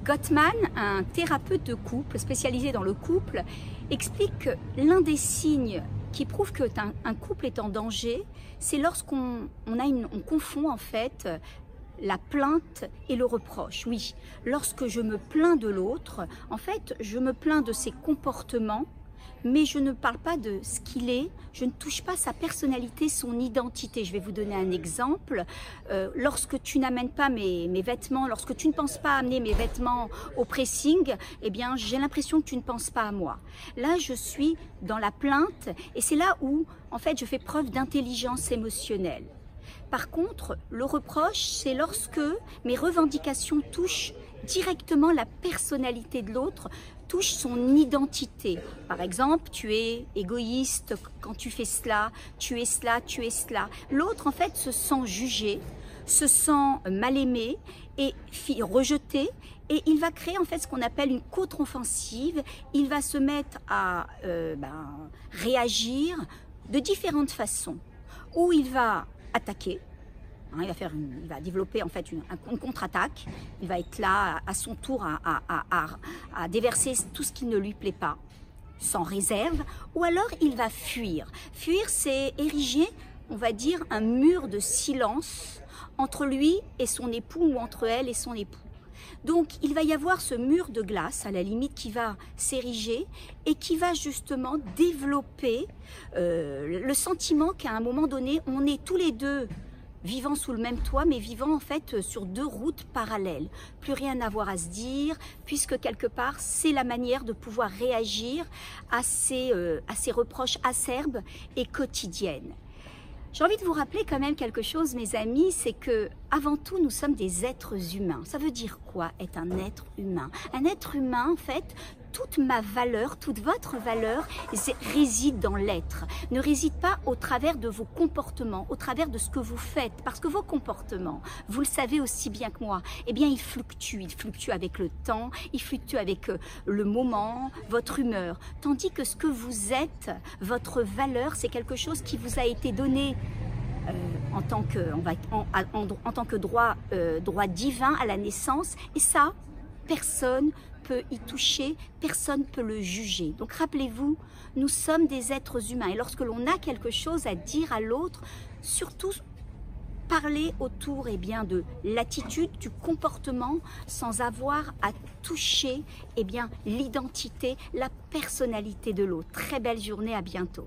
Gottman, un thérapeute de couple spécialisé dans le couple, explique que l'un des signes qui prouve qu'un couple est en danger, c'est lorsqu'on confond en fait la plainte et le reproche. Oui, lorsque je me plains de l'autre, en fait, je me plains de ses comportements, mais je ne parle pas de ce qu'il est, je ne touche pas sa personnalité, son identité. Je vais vous donner un exemple. Lorsque tu n'amènes pas mes vêtements, lorsque tu ne penses pas amener mes vêtements au pressing, eh bien, j'ai l'impression que tu ne penses pas à moi. Là, je suis dans la plainte et c'est là où, en fait, je fais preuve d'intelligence émotionnelle. Par contre, le reproche, c'est lorsque mes revendications touchent directement la personnalité de l'autre, touchent son identité. Par exemple, tu es égoïste quand tu fais cela, tu es cela, tu es cela. L'autre, en fait, se sent jugé, se sent mal aimé et rejeté. Et il va créer en fait ce qu'on appelle une contre-offensive. Il va se mettre à réagir de différentes façons. Ou il va attaquer, il va développer en fait une contre-attaque, il va être là à son tour à déverser tout ce qui ne lui plaît pas, sans réserve, ou alors il va fuir. Fuir, c'est ériger, on va dire, un mur de silence entre lui et son époux ou entre elle et son époux. Donc, il va y avoir ce mur de glace, à la limite, qui va s'ériger et qui va justement développer le sentiment qu'à un moment donné, on est tous les deux vivant sous le même toit, mais vivant en fait sur deux routes parallèles. Plus rien à voir à se dire, puisque quelque part, c'est la manière de pouvoir réagir à ces reproches acerbes et quotidiennes. J'ai envie de vous rappeler quand même quelque chose, mes amis, c'est que avant tout, nous sommes des êtres humains. Ça veut dire quoi, être un être humain? Un être humain, en fait, toute ma valeur, toute votre valeur réside dans l'être. Ne réside pas au travers de vos comportements, au travers de ce que vous faites. Parce que vos comportements, vous le savez aussi bien que moi, eh bien, ils fluctuent. Ils fluctuent avec le temps, ils fluctuent avec le moment, votre humeur. Tandis que ce que vous êtes, votre valeur, c'est quelque chose qui vous a été donné en tant que droit divin à la naissance. Et ça, personne peut y toucher, personne peut le juger. Donc rappelez-vous, nous sommes des êtres humains. Et lorsque l'on a quelque chose à dire à l'autre, surtout parler autour de l'attitude, du comportement, sans avoir à toucher l'identité, la personnalité de l'autre. Très belle journée, à bientôt.